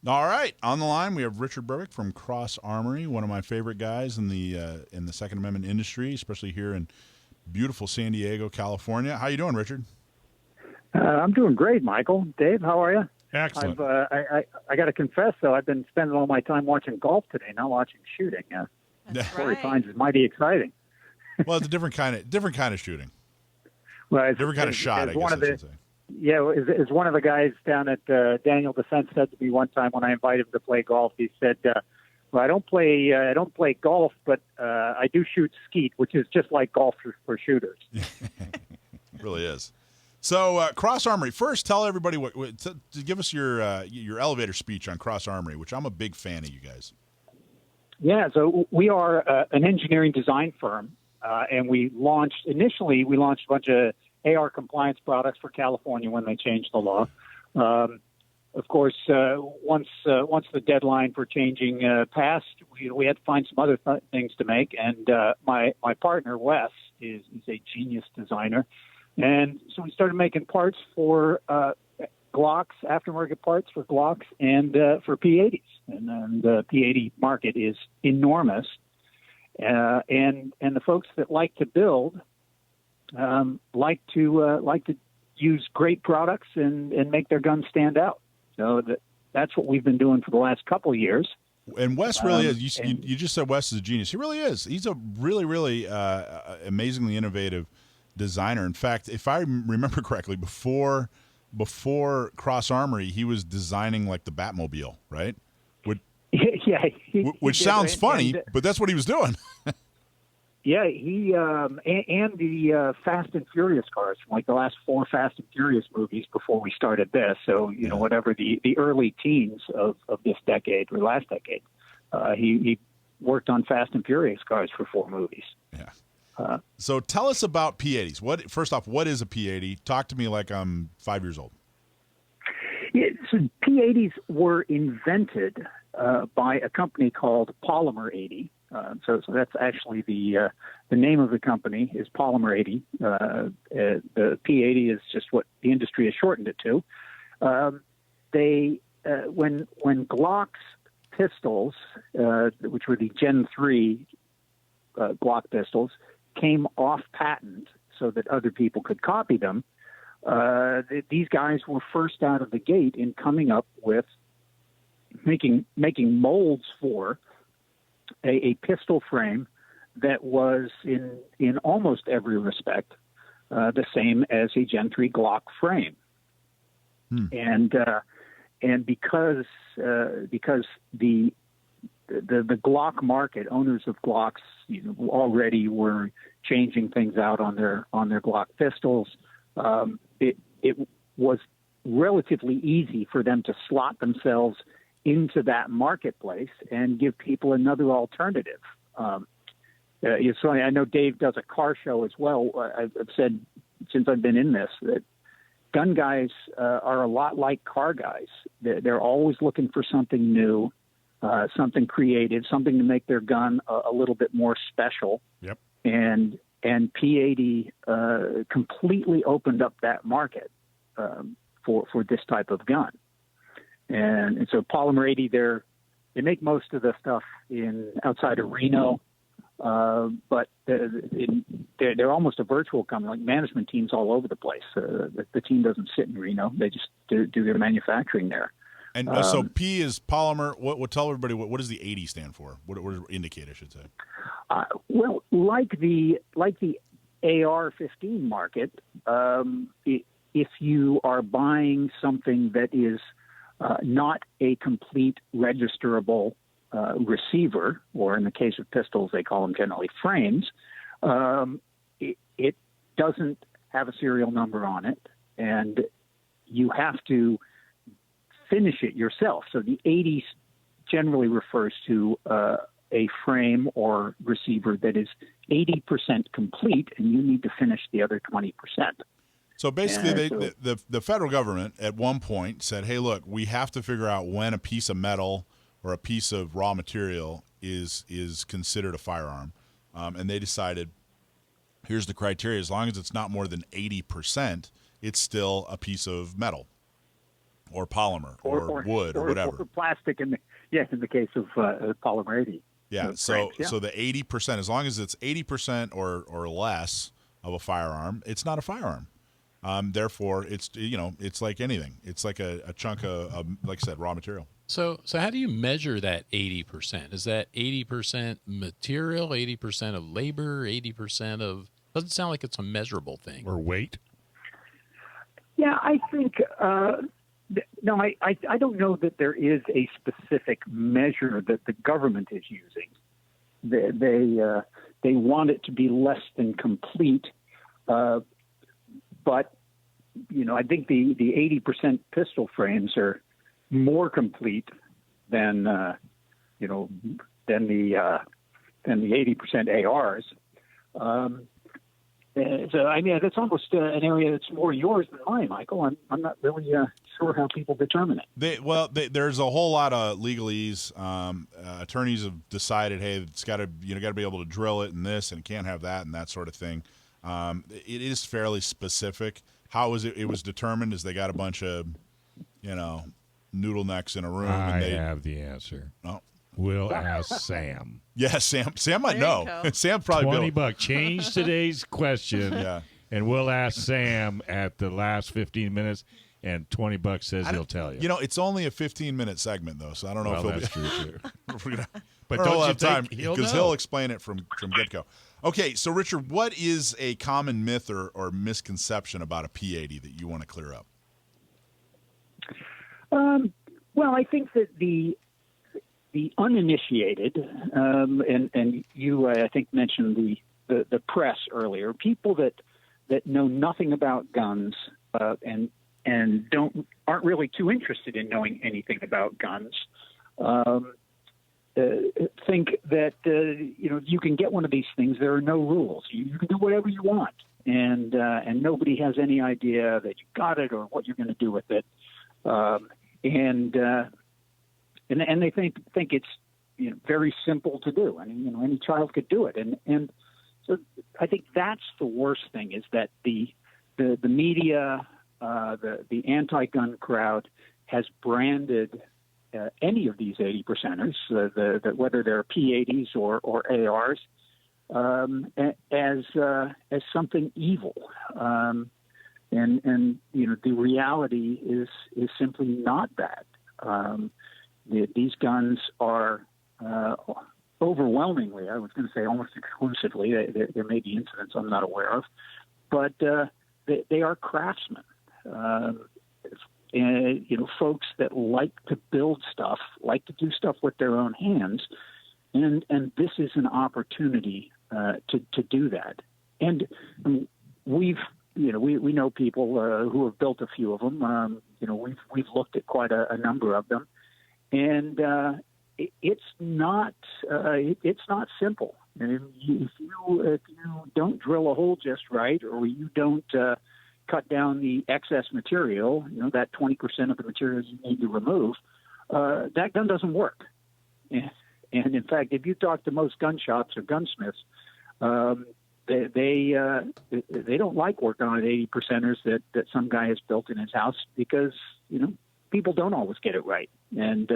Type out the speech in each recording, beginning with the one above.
All right, on the line we have Richard Berwick from CROSS ARMORY, one of my favorite guys in the Second Amendment industry, especially here in beautiful San Diego, California. How you doing, Richard? I'm doing great, Michael. Dave, how are you? Excellent. I got to confess, though, I've been spending all my time watching golf today, not watching shooting. That's Corey right. finds it mighty exciting. Well, it's a different kind of shooting, Well, different kind of shot, I guess I should say. Yeah, as one of the guys down at Daniel Descent said to me one time when I invited him to play golf, he said, "Well, I don't play golf, but I do shoot skeet, which is just like golf for shooters." It really is. So, CROSS ARMORY. First, tell everybody to give us your elevator speech on CROSS ARMORY, which I'm a big fan of you guys. Yeah, so we are an engineering design firm, and we launched a bunch of AR compliance products for California when they changed the law. Of course, once the deadline for changing passed, we had to find some other things to make. And my partner Wes is a genius designer, and so we started making parts for Glocks, aftermarket parts for Glocks, and for P80s. And the P80 market is enormous, and the folks that like to build. Like to use great products and make their guns stand out. So that's what we've been doing for the last couple of years. And Wes really is. You just said Wes is a genius. He really is. He's a really, really amazingly innovative designer. In fact, if I remember correctly, before CROSS ARMORY, he was designing like the Batmobile, right? Which sounds funny, but that's what he was doing. Yeah, he and the Fast and Furious cars from like the last 4 Fast and Furious movies before we started this. So whatever the early teens of this decade or last decade, he worked on Fast and Furious cars for 4 movies. Yeah. So tell us about P80s. First off, what is a P80? Talk to me like I'm 5 years old. Yeah, so P80s were invented by a company called Polymer 80. So that's actually the name of the company is Polymer 80. The P80 is just what the industry has shortened it to. When Glock's pistols, which were the Gen 3 Glock pistols, came off patent so that other people could copy them, these guys were first out of the gate in coming up with making molds for a pistol frame that was in almost every respect the same as a Gen 3 Glock frame. And because the Glock market, owners of Glocks, already were changing things out on their Glock pistols, it was relatively easy for them to slot themselves into that marketplace and give people another alternative. So I know Dave does a car show as well. I've said since I've been in this that gun guys are a lot like car guys. They're always looking for something new, something creative, something to make their gun a little bit more special. Yep. And P80 completely opened up that market for this type of gun. And so Polymer 80, they make most of the stuff outside of Reno, but they're almost a virtual company, like management teams all over the place. The team doesn't sit in Reno; they just do their manufacturing there. And so P is polymer. What tell everybody what does the 80 stand for? What does it indicate, I should say? Well, like the AR-15 market, if you are buying something that is not a complete registerable receiver, or in the case of pistols, they call them generally frames, it doesn't have a serial number on it, and you have to finish it yourself. So the 80 generally refers to a frame or receiver that is 80% complete, and you need to finish the other 20%. So basically, the federal government at one point said, hey, look, we have to figure out when a piece of metal or a piece of raw material is considered a firearm. And they decided, here's the criteria. As long as it's not more than 80%, it's still a piece of metal. or polymer or wood or whatever. Or plastic in the case of polymer 80. Yeah. So the 80%, as long as it's 80% or less of a firearm, it's not a firearm. Therefore, it's like anything. It's like a chunk of, like I said, raw material. So how do you measure that 80%? Is that 80% material, 80% of labor, 80% of? Doesn't sound like it's a measurable thing. Or weight. Yeah, I think no. I don't know that there is a specific measure that the government is using. They want it to be less than complete, but I think the 80% pistol frames are more complete than the 80% ARs. So I mean, that's almost an area that's more yours than mine, Michael. I'm not really sure how people determine it. There's a whole lot of legalese. Attorneys have decided, hey, it's got to be able to drill it and this, and can't have that and that sort of thing. It is fairly specific. How is it? It was determined is they got a bunch of, noodle necks in a room. I and they have the answer. Oh. We'll ask Sam. Yeah, Sam might know. Sam probably $20. Change today's question. Yeah. And we'll ask Sam at the last 15 minutes, and $20 says he'll tell you. It's only a 15-minute segment, though, so I don't know if he'll that's true, too. But don't have time because he'll explain it from get-go. Okay, so Richard, what is a common myth or misconception about a P80 that you want to clear up? Well, I think that the uninitiated, and you, I think, mentioned the press earlier, people that know nothing about guns and aren't really too interested in knowing anything about guns, think that you can get one of these things. There are no rules. You can do whatever you want, and nobody has any idea that you got it or what you're going to do with it. And they think it's very simple to do. I mean, any child could do it. And so I think that's the worst thing, is that the media, the anti-gun crowd has branded any of these 80%ers, whether they're P80s or ARs, as something evil. And the reality is simply not that. These guns are overwhelmingly, I was going to say almost exclusively, there may be incidents I'm not aware of, but they are craftsmen. Folks that like to build stuff, like to do stuff with their own hands, and this is an opportunity to do that. And we know people who have built a few of them. We've looked at quite a number of them, and it's not simple. And if you don't drill a hole just right, or you don't cut down the excess material, that 20% of the material you need to remove, that gun doesn't work. And in fact, if you talk to most gun shops or gunsmiths, they don't like working on 80%ers that some guy has built in his house, because people don't always get it right, and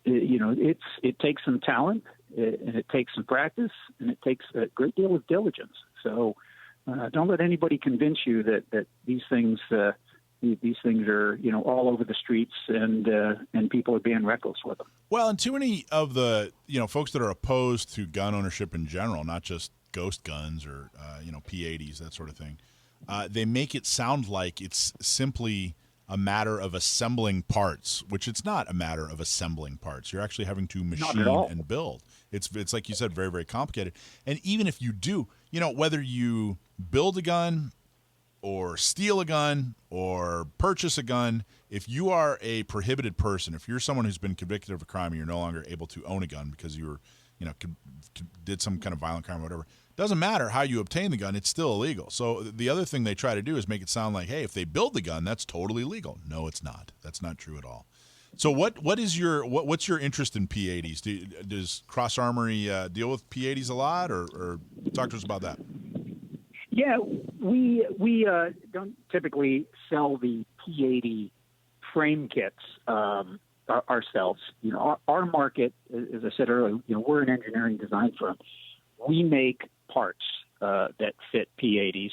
it takes some talent, and it takes some practice, and it takes a great deal of diligence. So don't let anybody convince you that these things are all over the streets, and people are being reckless with them. Well, and too many of the folks that are opposed to gun ownership in general, not just ghost guns or P80s, that sort of thing, they make it sound like it's simply a matter of assembling parts, which it's not a matter of assembling parts. You're actually having to machine and build. It's like you said, very, very complicated. And even if you do, whether you build a gun or steal a gun or purchase a gun, if you are a prohibited person, if you're someone who's been convicted of a crime and you're no longer able to own a gun because you were, did some kind of violent crime or whatever, doesn't matter how you obtain the gun, it's still illegal. So the other thing they try to do is make it sound like, hey, if they build the gun, that's totally legal. No, it's not. That's not true at all. So what's your interest in P80s? Does CROSS Armory deal with P80s a lot, or talk to us about that? Yeah, we don't typically sell the P80 frame kits ourselves. Our market, as I said earlier, we're an engineering design firm. We make parts that fit P80s,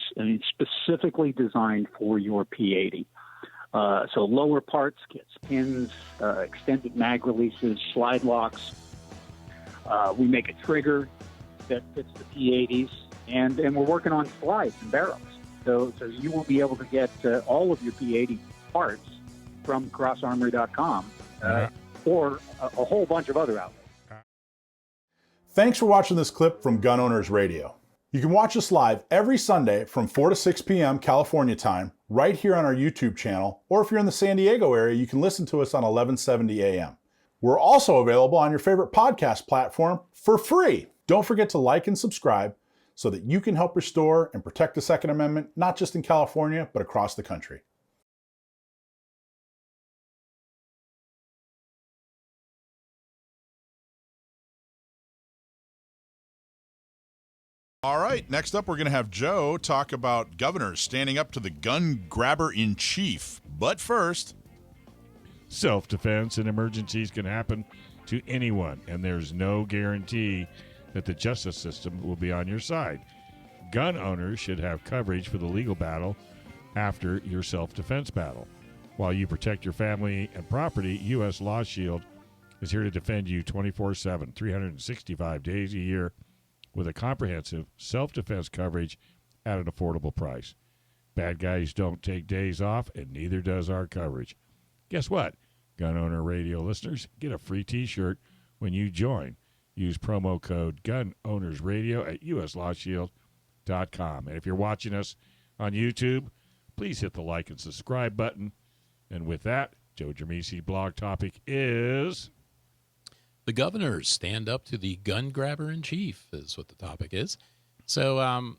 specifically designed for your P80. So lower parts kits, pins, extended mag releases, slide locks. We make a trigger that fits the P80s, and we're working on slides and barrels. So you will be able to get all of your P80 parts from CrossArmory.com or a whole bunch of other outlets. Thanks for watching this clip from Gun Owners Radio. You can watch us live every Sunday from 4 to 6 p.m. California time, right here on our YouTube channel, or if you're in the San Diego area, you can listen to us on 1170 a.m. We're also available on your favorite podcast platform for free. Don't forget to like and subscribe so that you can help restore and protect the Second Amendment, not just in California, but across the country. All right, next up, we're going to have Joe talk about governors standing up to the gun grabber in chief. But first, self-defense and emergencies can happen to anyone, and there's no guarantee that the justice system will be on your side. Gun owners should have coverage for the legal battle after your self-defense battle. While you protect your family and property, U.S. Law Shield is here to defend you 24/7, 365 days a year, with a comprehensive self-defense coverage at an affordable price. Bad guys don't take days off, and neither does our coverage. Guess what? Gun Owner Radio listeners get a free T-shirt when you join. Use promo code GUNOWNERSRADIO at uslawshield.com. And if you're watching us on YouTube, please hit the like and subscribe button. And with that, Joe Germisi's blog topic is... The governors stand up to the gun grabber in chief is what the topic is. So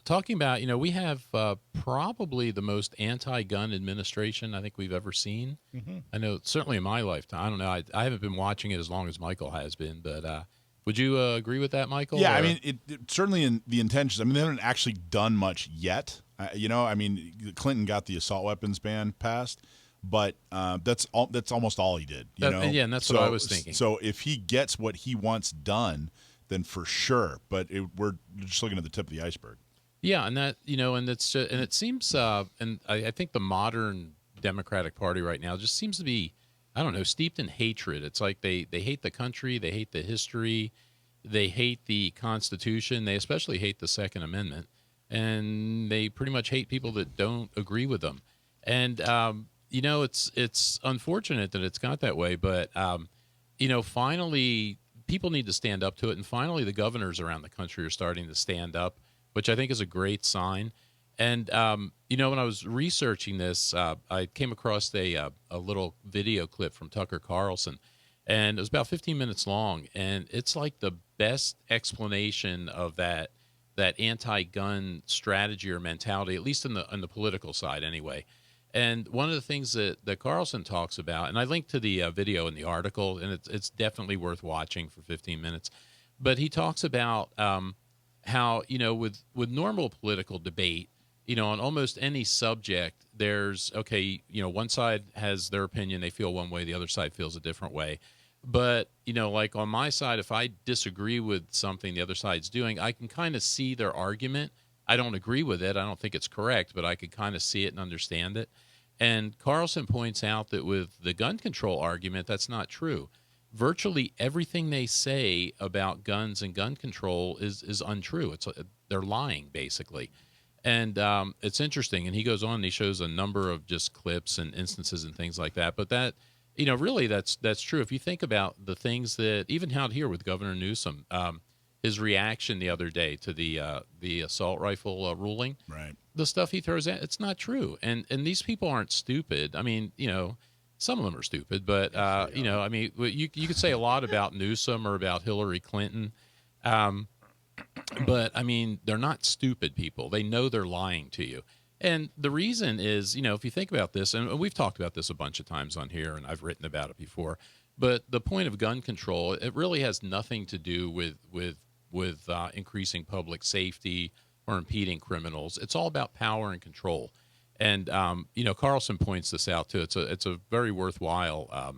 talking about, we have probably the most anti-gun administration I think we've ever seen. Mm-hmm. I know certainly in my lifetime. I don't know. I haven't been watching it as long as Michael has been, but would you agree with that, Michael? Yeah, or? It certainly in the intentions. They haven't actually done much yet. Clinton got the assault weapons ban passed. But that's almost all he did. And that's what I was thinking. So if he gets what he wants done, then for sure. But we're just looking at the tip of the iceberg. Yeah, and that and it's and it seems, and I think the modern Democratic Party right now just seems to be, I don't know, steeped in hatred. It's like they hate the country, they hate the history, they hate the Constitution, they especially hate the Second Amendment, and they pretty much hate people that don't agree with them. And it's unfortunate that it's got that way, but, finally people need to stand up to it. And finally, the governors around the country are starting to stand up, which I think is a great sign. And, when I was researching this, I came across a little video clip from Tucker Carlson, and it was about 15 minutes long. And it's like the best explanation of that anti-gun strategy or mentality, at least in the political side anyway. And one of the things that Carlson talks about, and I linked to the video in the article, and it's definitely worth watching for 15 minutes, but he talks about how, with normal political debate, on almost any subject, there's, one side has their opinion, they feel one way, the other side feels a different way. But, like on my side, if I disagree with something the other side's doing, I can kind of see their argument. I don't agree with it. I don't think it's correct, but I could kind of see it and understand it. And Carlson points out that with the gun control argument, that's not true. Virtually everything they say about guns and gun control is untrue. They're lying, basically. And it's interesting. And he goes on and he shows a number of just clips and instances and things like that. But that, really that's true. If you think about the things that, even out here with Governor Newsom, his reaction the other day to the assault rifle ruling, right? The stuff he throws at, it's not true. And these people aren't stupid. I mean, some of them are stupid, but you could say a lot about Newsom or about Hillary Clinton, but I mean, they're not stupid people. They know they're lying to you. And the reason is, if you think about this, and we've talked about this a bunch of times on here, and I've written about it before, but the point of gun control, it really has nothing to do with increasing public safety or impeding criminals. It's all about power and control. And Carlson points this out too. It's a very worthwhile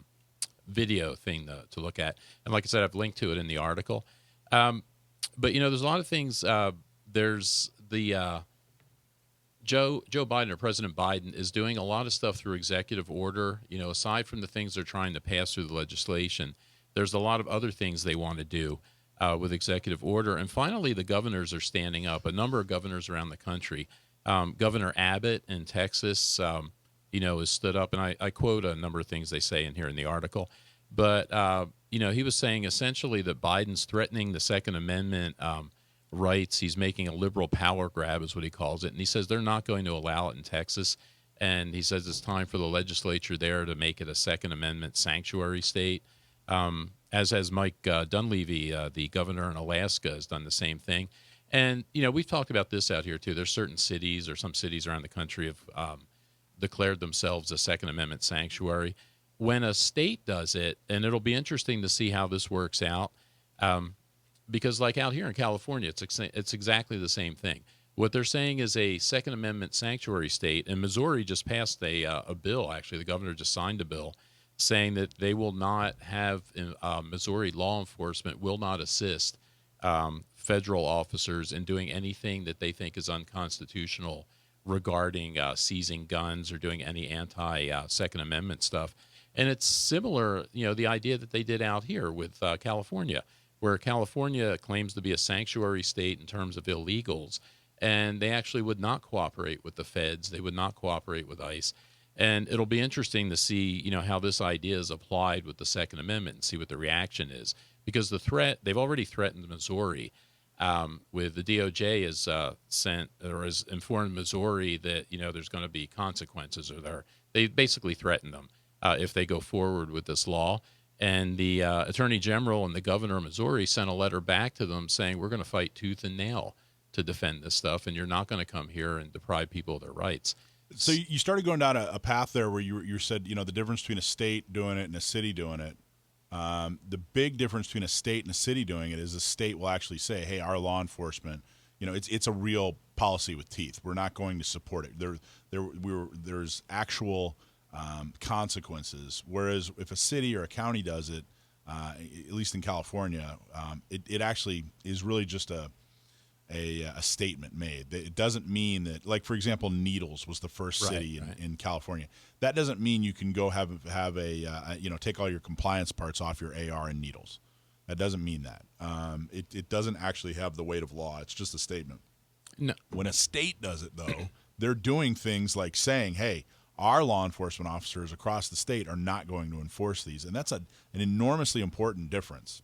video thing to look at. And like I said, I've linked to it in the article. But there's a lot of things. There's the Joe Biden, or President Biden, is doing a lot of stuff through executive order. Aside from the things they're trying to pass through the legislation, there's a lot of other things they want to do with executive order. And finally, the governors are standing up. A number of governors around the country. Governor Abbott in Texas, has stood up, and I quote a number of things they say in here in the article. But he was saying essentially that Biden's threatening the Second Amendment rights. He's making a liberal power grab, is what he calls it. And he says they're not going to allow it in Texas. And he says it's time for the legislature there to make it a Second Amendment sanctuary state. As has Mike Dunleavy, the governor in Alaska, has done the same thing. And, we've talked about this out here, too. There's certain cities, or some cities around the country, have declared themselves a Second Amendment sanctuary. When a state does it, and it'll be interesting to see how this works out, because like out here in California, it's exactly the same thing. What they're saying is a Second Amendment sanctuary state, and Missouri just passed a bill, actually. The governor just signed a bill saying that they will not have, Missouri law enforcement will not assist federal officers in doing anything that they think is unconstitutional regarding seizing guns or doing any anti-Second Amendment stuff. And it's similar, the idea that they did out here with California, where California claims to be a sanctuary state in terms of illegals, and they actually would not cooperate with the feds. They would not cooperate with ICE. And it'll be interesting to see, how this idea is applied with the Second Amendment and see what the reaction is. Because the threat, they've already threatened Missouri with the DOJ has sent or has informed Missouri that, there's going to be consequences, or they basically threatened them if they go forward with this law. And the Attorney General and the governor of Missouri sent a letter back to them saying, we're going to fight tooth and nail to defend this stuff, and you're not going to come here and deprive people of their rights. So you started going down a path there where you said, the difference between a state doing it and a city doing it. The big difference between a state and a city doing it is a state will actually say, hey, our law enforcement, it's a real policy with teeth. We're not going to support it. There's actual consequences. Whereas if a city or a county does it, at least in California, it actually is really just a statement made. It doesn't mean that, like, for example, Needles was the first city in California. That doesn't mean you can go have a take all your compliance parts off your AR in Needles. That doesn't mean that. It doesn't actually have the weight of law. It's just a statement. No. When a state does it, though, they're doing things like saying, hey, our law enforcement officers across the state are not going to enforce these. And that's an enormously important difference.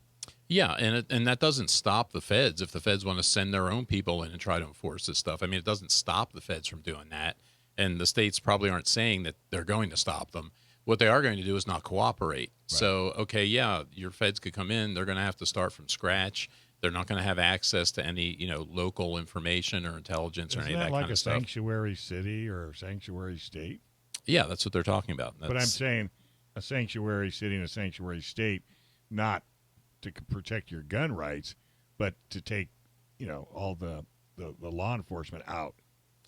Yeah, and that doesn't stop the feds if the feds want to send their own people in and try to enforce this stuff. I mean, it doesn't stop the feds from doing that, and the states probably aren't saying that they're going to stop them. What they are going to do is not cooperate. Right. So, okay, yeah, your feds could come in. They're going to have to start from scratch. They're not going to have access to any, local information or intelligence or any of that kind of stuff. Like a sanctuary city or a sanctuary state? Yeah, that's what they're talking about. But I'm saying a sanctuary city and a sanctuary state, not to protect your gun rights, but to take, all the law enforcement out,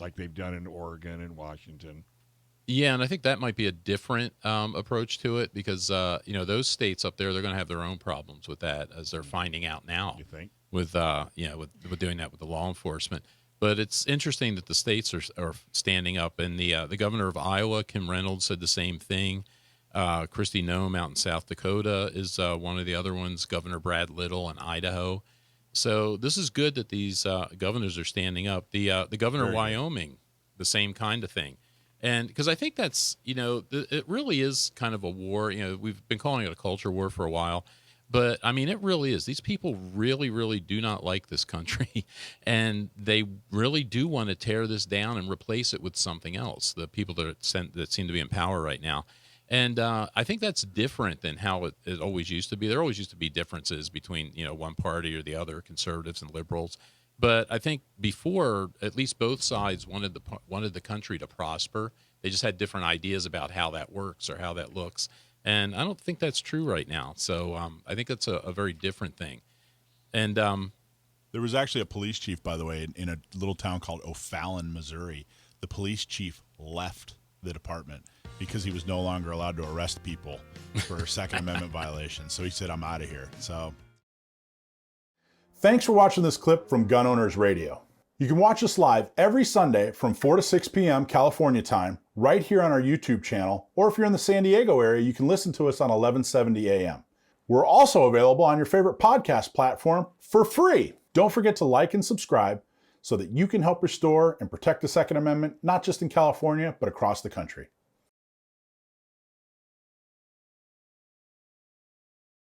like they've done in Oregon and Washington. Yeah, and I think that might be a different approach to it because, those states up there, they're going to have their own problems with that, as they're finding out now. You think? With doing that with the law enforcement. But it's interesting that the states are standing up, and the governor of Iowa, Kim Reynolds, said the same thing. Kristi Noem out in South Dakota is one of the other ones. Governor Brad Little in Idaho. So this is good that these governors are standing up. The governor of Wyoming, the same kind of thing. And because I think that's, it really is kind of a war. We've been calling it a culture war for a while. But, I mean, it really is. These people really, really do not like this country, and they really do want to tear this down and replace it with something else, the people that seem to be in power right now. And I think that's different than how it always used to be. There always used to be differences between, one party or the other, conservatives and liberals. But I think before, at least both sides wanted the country to prosper. They just had different ideas about how that works or how that looks. And I don't think that's true right now. So I think that's a very different thing. And there was actually a police chief, by the way, in a little town called O'Fallon, Missouri, the police chief left the department because he was no longer allowed to arrest people for Second Amendment violations. So he said, I'm out of here. So thanks for watching this clip from Gun Owners Radio. You can watch us live every Sunday from 4 to 6 p.m. California time, right here on our YouTube channel, or if you're in the San Diego area, you can listen to us on 1170 a.m. We're also available on your favorite podcast platform for free. Don't forget to like and subscribe so that you can help restore and protect the Second Amendment, not just in California, but across the country.